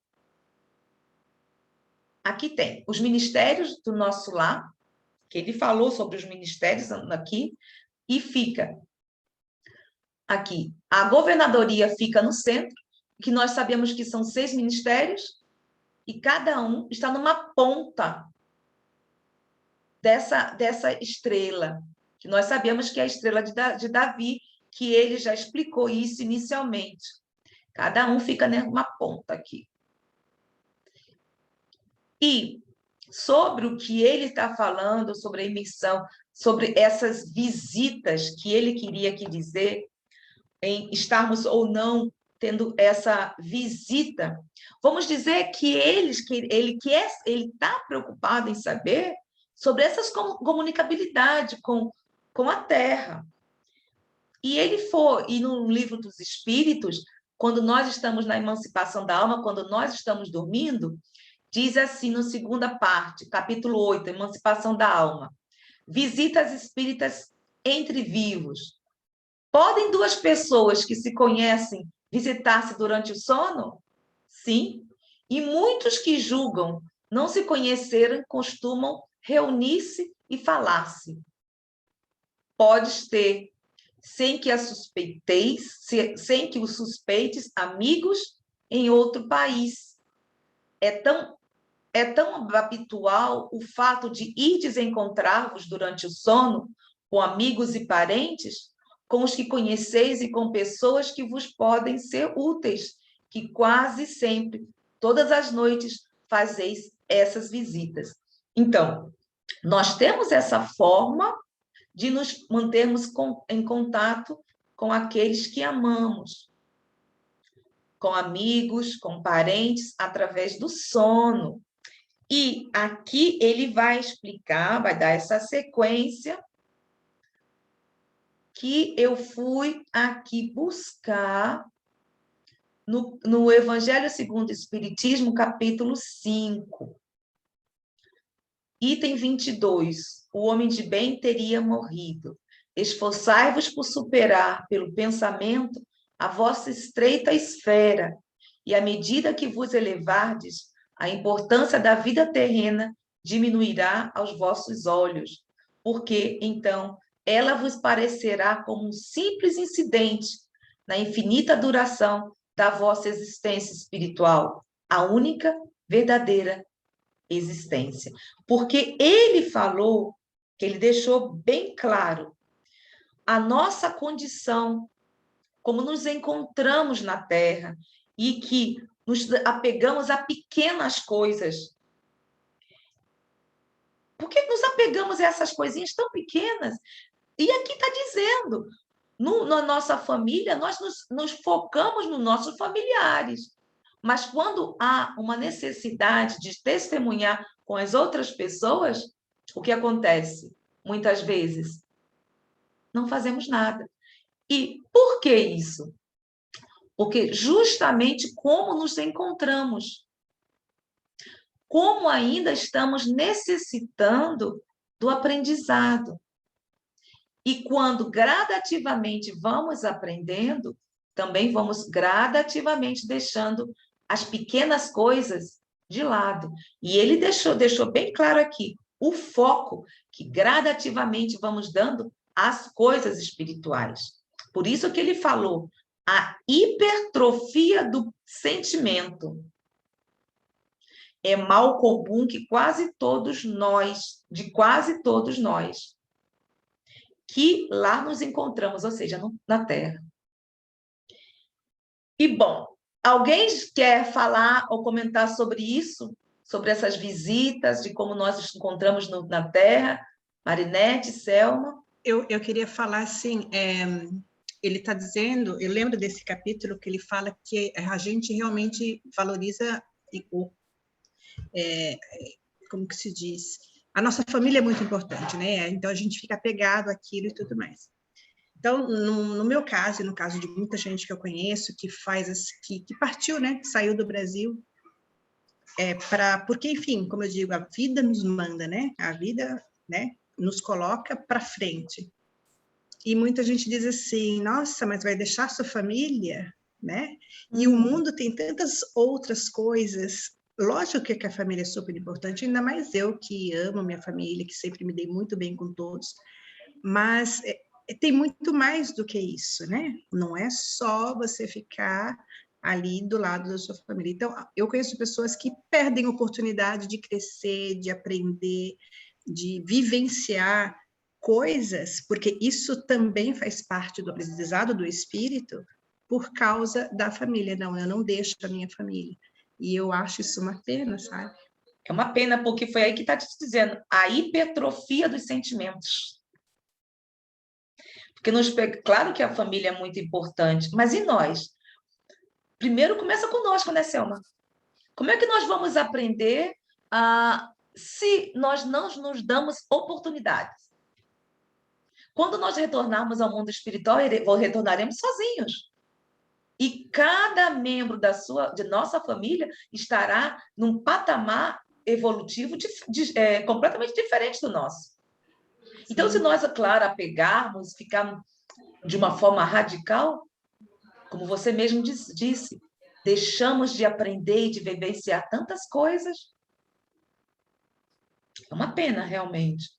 Aqui tem os ministérios do nosso lar, que ele falou sobre os ministérios aqui, e fica aqui. A governadoria fica no centro, que nós sabemos que são 6 ministérios, e cada um está numa ponta dessa estrela, que nós sabemos que é a estrela de Davi, que ele já explicou isso inicialmente. Cada um fica numa ponta aqui. E sobre o que ele está falando, sobre a emissão, sobre essas visitas que ele queria aqui dizer, em estarmos ou não tendo essa visita, vamos dizer que ele está preocupado em saber sobre essas comunicabilidade com a Terra. E no livro dos Espíritos, quando nós estamos na emancipação da alma, quando nós estamos dormindo, diz assim, na segunda parte, capítulo 8, Emancipação da Alma, visitas espíritas entre vivos. Podem 2 pessoas que se conhecem visitar-se durante o sono? Sim. E muitos que julgam não se conhecerem costumam reunir-se e falar-se. Podes ter, sem que o suspeites, amigos em outro país. É tão habitual o fato de irdes encontrar-vos durante o sono com amigos e parentes, com os que conheceis e com pessoas que vos podem ser úteis, que quase sempre, todas as noites, fazeis essas visitas. Então, nós temos essa forma de nos mantermos em contato com aqueles que amamos, com amigos, com parentes, através do sono. E aqui ele vai explicar, vai dar essa sequência que eu fui aqui buscar no Evangelho segundo o Espiritismo, capítulo 5, item 22. O homem de bem teria morrido. Esforçai-vos por superar, pelo pensamento, a vossa estreita esfera, e à medida que vos elevardes, a importância da vida terrena diminuirá aos vossos olhos, porque, então, ela vos parecerá como um simples incidente na infinita duração da vossa existência espiritual, a única verdadeira existência. Porque ele falou, que ele deixou bem claro, a nossa condição, como nos encontramos na Terra, e que nos apegamos a pequenas coisas. Por que nos apegamos a essas coisinhas tão pequenas? E aqui está dizendo, na nossa família, nós nos focamos nos nossos familiares, Mas quando há uma necessidade de testemunhar com as outras pessoas, o que acontece? Muitas vezes, não fazemos nada. E por que isso? Porque justamente como nos encontramos, como ainda estamos necessitando do aprendizado. E quando gradativamente vamos aprendendo, também vamos gradativamente deixando as pequenas coisas de lado. E ele deixou bem claro aqui o foco que gradativamente vamos dando às coisas espirituais. Por isso que ele falou a hipertrofia do sentimento. É mal comum que quase todos nós, que lá nos encontramos, ou seja, na Terra. E, bom, alguém quer falar ou comentar sobre isso? Sobre essas visitas, de como nós nos encontramos na Terra? Marinete, Selma? Eu queria falar assim, ele está dizendo, eu lembro desse capítulo que ele fala que a gente realmente valoriza como que se diz? A nossa família é muito importante, né? Então a gente fica apegado àquilo e tudo mais. Então, no meu caso, e no caso de muita gente que eu conheço, que partiu, né? Que saiu do Brasil, porque, enfim, como eu digo, a vida nos manda, né? A vida, né, nos coloca para frente. E muita gente diz assim, nossa, mas vai deixar sua família, né? E o mundo tem tantas outras coisas. Lógico que a família é super importante, ainda mais eu que amo a minha família, que sempre me dei muito bem com todos. Mas tem muito mais do que isso, né? Não é só você ficar ali do lado da sua família. Então, eu conheço pessoas que perdem a oportunidade de crescer, de aprender, de vivenciar coisas, porque isso também faz parte do aprendizado do espírito, por causa da família. Não, eu não deixo a minha família. E eu acho isso uma pena, sabe? É uma pena, porque foi aí que está te dizendo, a hipertrofia dos sentimentos. Porque claro que a família é muito importante, mas e nós? Primeiro começa conosco, né, Selma? Como é que nós vamos aprender se nós não nos damos oportunidades? Quando nós retornarmos ao mundo espiritual, retornaremos sozinhos. E cada membro de nossa família estará num patamar evolutivo completamente diferente do nosso. Então, se nós, é claro, apegarmos, ficarmos de uma forma radical, como você mesmo disse, deixamos de aprender e de vivenciar tantas coisas. É uma pena, realmente.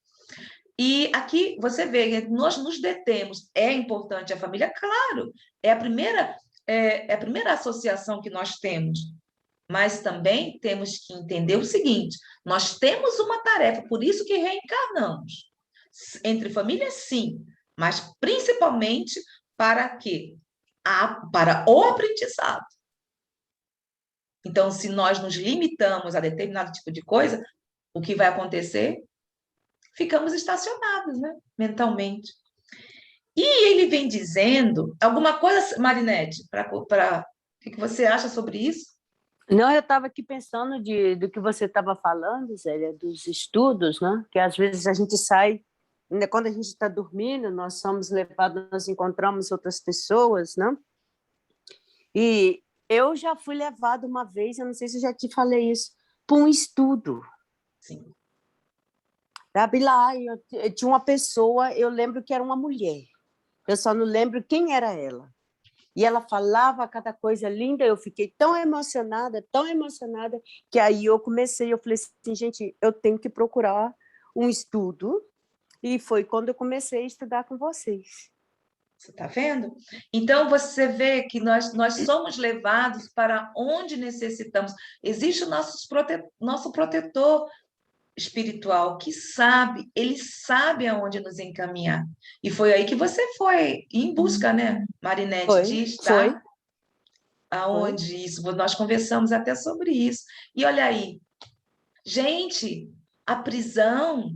E aqui você vê, nós nos detemos. É importante a família? Claro, é a primeira associação que nós temos. Mas também temos que entender o seguinte, nós temos uma tarefa, por isso que reencarnamos. Entre famílias, sim, mas principalmente para quê? Para o aprendizado. Então, se nós nos limitamos a determinado tipo de coisa, o que vai acontecer? Ficamos estacionados, né? Mentalmente. E ele vem dizendo alguma coisa, Marinete, o que você acha sobre isso? Não, eu estava aqui pensando do que você estava falando, Zélia, dos estudos, né? Que às vezes a gente sai, quando a gente está dormindo, nós somos levados, nós encontramos outras pessoas, né? E eu já fui levada uma vez, eu não sei se eu já te falei isso, para um estudo. Sim. Sabe lá, eu tinha uma pessoa, eu lembro que era uma mulher, eu só não lembro quem era ela. E ela falava cada coisa linda, eu fiquei tão emocionada, que aí eu falei assim, gente, eu tenho que procurar um estudo, e foi quando eu comecei a estudar com vocês. Você está vendo? Então, você vê que nós somos levados para onde necessitamos. Existe o nosso protetor espiritual que sabe, ele sabe aonde nos encaminhar. E foi aí que você foi em busca, né, Marinete, de estar aonde isso. Nós conversamos até sobre isso. E olha aí, gente, a prisão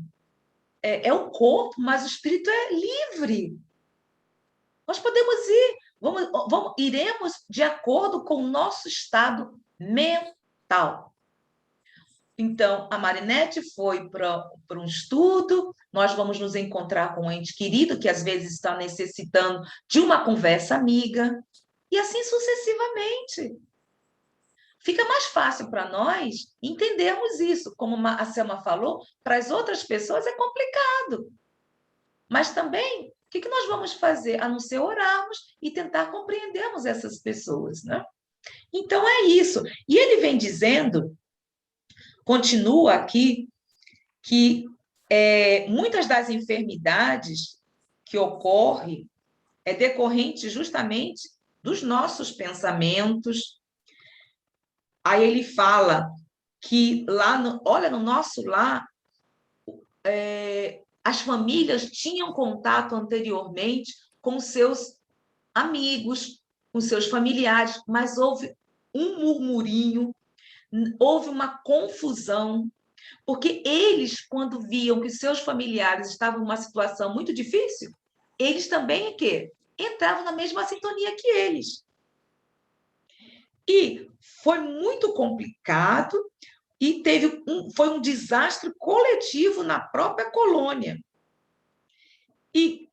é o corpo, mas o espírito é livre. Nós podemos ir, iremos de acordo com o nosso estado mental. Então, a Marinete foi para um estudo, nós vamos nos encontrar com um ente querido que às vezes está necessitando de uma conversa amiga, e assim sucessivamente. Fica mais fácil para nós entendermos isso. Como a Selma falou, para as outras pessoas é complicado. Mas também, o que nós vamos fazer? A não ser orarmos e tentar compreendermos essas pessoas, né? Então, é isso. E ele vem dizendo, continua aqui, que muitas das enfermidades que ocorrem é decorrente justamente dos nossos pensamentos. Aí ele fala que olha, no nosso lar, as famílias tinham contato anteriormente com seus amigos, com seus familiares, mas houve um murmurinho, houve uma confusão, porque eles, quando viam que seus familiares estavam numa situação muito difícil, eles também entravam na mesma sintonia que eles. E foi muito complicado e foi um desastre coletivo na própria colônia. E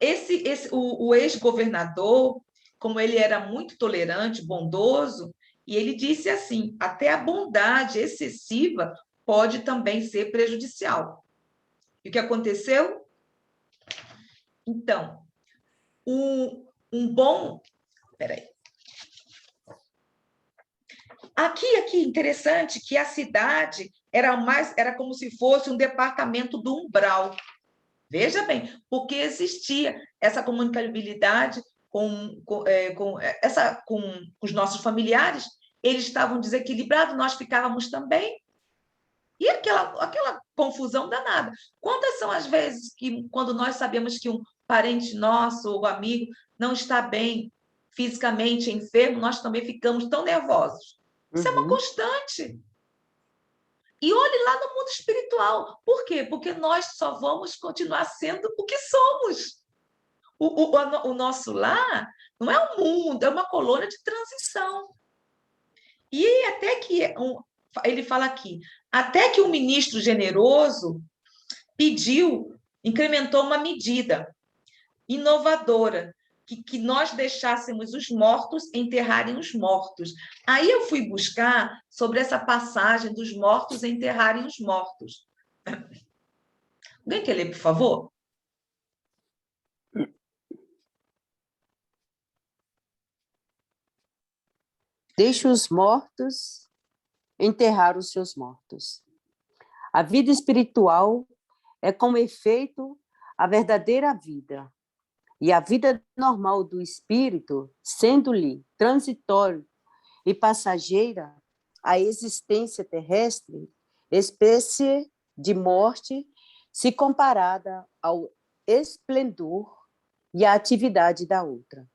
o ex-governador, como ele era muito tolerante, bondoso, e ele disse assim, até a bondade excessiva pode também ser prejudicial. E o que aconteceu? Então, Peraí. Aqui, interessante que a cidade era como se fosse um departamento do umbral. Veja bem, porque existia essa comunicabilidade com os nossos familiares, eles estavam desequilibrados, nós ficávamos também, e aquela confusão danada. Quantas são as vezes que, quando nós sabemos que um parente nosso ou amigo não está bem fisicamente enfermo, nós também ficamos tão nervosos? Isso é uma constante. E olhe lá no mundo espiritual. Por quê? Porque nós só vamos continuar sendo o que somos. O nosso lar não é um mundo, é uma colônia de transição. E até que, ele fala aqui, até que o ministro generoso incrementou uma medida inovadora, que nós deixássemos os mortos enterrarem os mortos. Aí eu fui buscar sobre essa passagem dos mortos enterrarem os mortos. Alguém quer ler, por favor? Deixe os mortos enterrar os seus mortos. A vida espiritual é, como efeito, a verdadeira vida. E a vida normal do espírito, sendo-lhe transitório e passageira, a existência terrestre, espécie de morte, se comparada ao esplendor e à atividade da outra.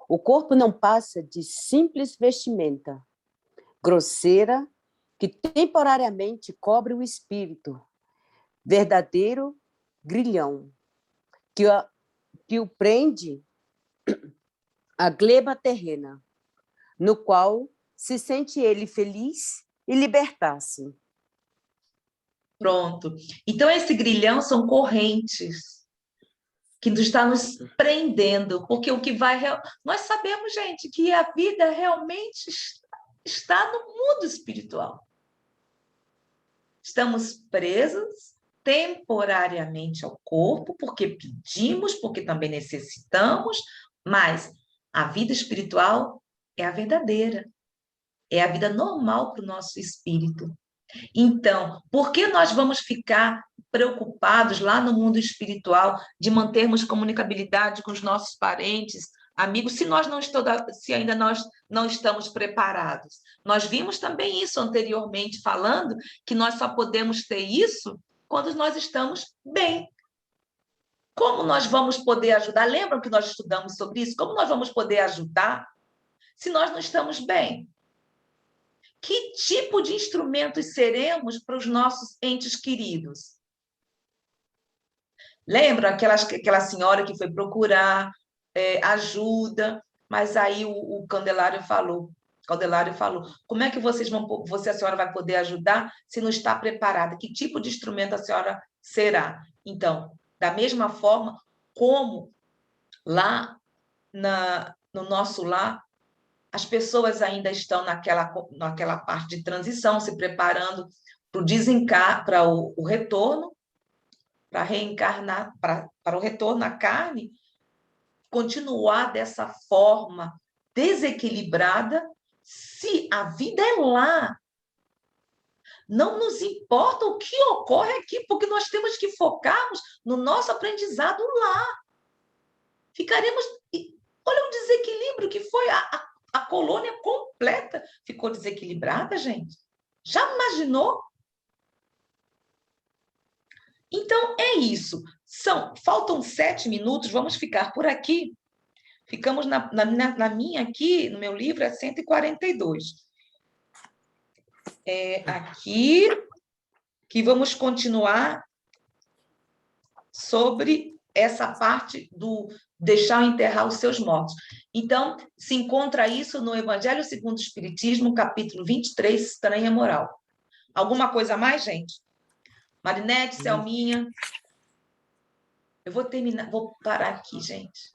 O corpo não passa de simples vestimenta, grosseira, que temporariamente cobre o espírito, verdadeiro grilhão, que o prende à gleba terrena, no qual se sente ele feliz e libertar-se. Pronto. Então, esse grilhão são correntes que está nos prendendo, porque o que vai... Nós sabemos, gente, que a vida realmente está no mundo espiritual. Estamos presos temporariamente ao corpo, porque pedimos, porque também necessitamos, mas a vida espiritual é a verdadeira, é a vida normal para o nosso espírito. Então, por que nós vamos ficar preocupados lá no mundo espiritual de mantermos comunicabilidade com os nossos parentes, amigos, se ainda nós não estamos preparados? Nós vimos também isso anteriormente, falando que nós só podemos ter isso quando nós estamos bem. Como nós vamos poder ajudar? Lembram que nós estudamos sobre isso? Como nós vamos poder ajudar se nós não estamos bem? Que tipo de instrumentos seremos para os nossos entes queridos? Lembra aquela senhora que foi procurar ajuda, mas aí o Candelário falou, Caldelário falou, como é que vocês vão, a senhora vai poder ajudar se não está preparada? Que tipo de instrumento a senhora será? Então, da mesma forma como lá no nosso lar, as pessoas ainda estão naquela parte de transição, se preparando para o retorno, para reencarnar, para o retorno à carne, continuar dessa forma desequilibrada, se a vida é lá. Não nos importa o que ocorre aqui, porque nós temos que focarmos no nosso aprendizado lá. Ficaremos... Olha o desequilíbrio que foi a colônia completa. Ficou desequilibrada, gente? Já imaginou? Então, é isso. Faltam 7 minutos, vamos ficar por aqui. Ficamos na minha aqui, no meu livro, é 142. Aqui, que vamos continuar sobre essa parte do deixar enterrar os seus mortos. Então, se encontra isso no Evangelho segundo o Espiritismo, capítulo 23, Estranha Moral. Alguma coisa a mais, gente? Marinete, Selminha? Eu vou terminar, vou parar aqui, gente.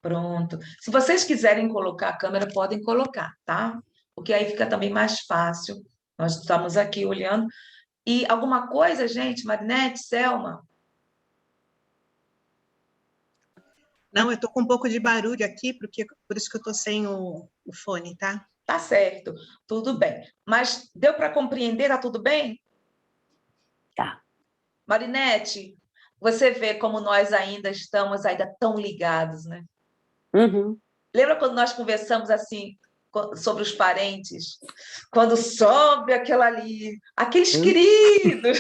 Pronto. Se vocês quiserem colocar a câmera, podem colocar, tá? Porque aí fica também mais fácil. Nós estamos aqui olhando. E alguma coisa, gente? Marinete, Selma? Não, eu estou com um pouco de barulho aqui, por isso que eu estou sem o fone, tá? Tá certo, tudo bem. Mas deu para compreender? Tá tudo bem? Tá. Marinete, você vê como nós ainda estamos tão ligados, né? Uhum. Lembra quando nós conversamos assim sobre os parentes? Quando sobe aquela ali, aqueles queridos.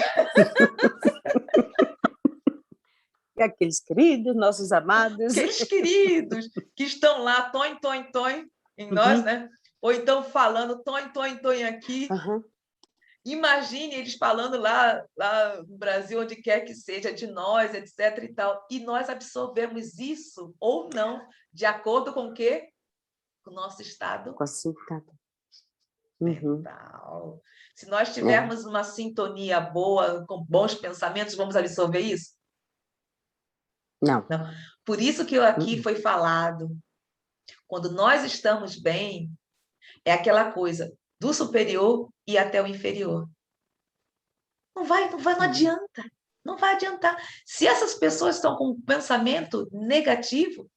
Aqueles queridos, nossos amados. Aqueles queridos que estão lá, toim, toim, toim, em nós, né? Ou então falando toim, toim, toim aqui. Uhum. Imagine eles falando lá no Brasil, onde quer que seja, de nós, etc. e tal. E nós absorvemos isso ou não, de acordo com o quê? Com o nosso estado mental. Se nós tivermos uma sintonia boa, com bons pensamentos, vamos absorver isso? Não. Não. Por isso que aqui foi falado, quando nós estamos bem, é aquela coisa do superior e até o inferior. Não adianta. Não vai adiantar. Se essas pessoas estão com um pensamento negativo,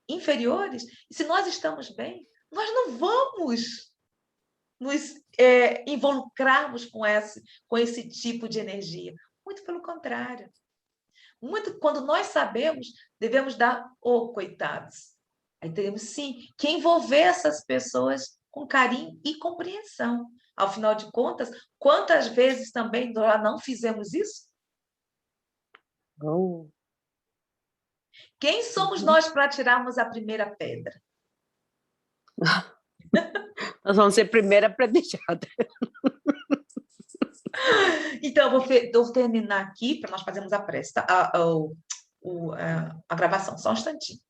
inferiores, e se nós estamos bem, nós não vamos nos involucrarmos com esse tipo de energia. Muito pelo contrário. Quando nós sabemos, devemos dar, coitados. Aí teremos, sim, que envolver essas pessoas com carinho e compreensão. Ao final de contas, quantas vezes também nós não fizemos isso? Oh. Quem somos nós para tirarmos a primeira pedra? Nós vamos ser primeira predejada. Então, eu vou terminar aqui para nós fazermos a prece, tá? A gravação, só um instantinho.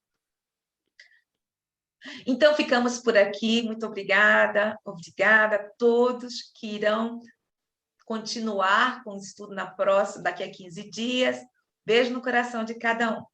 Então, ficamos por aqui. Muito obrigada. Obrigada a todos que irão continuar com o estudo daqui a 15 dias. Beijo no coração de cada um.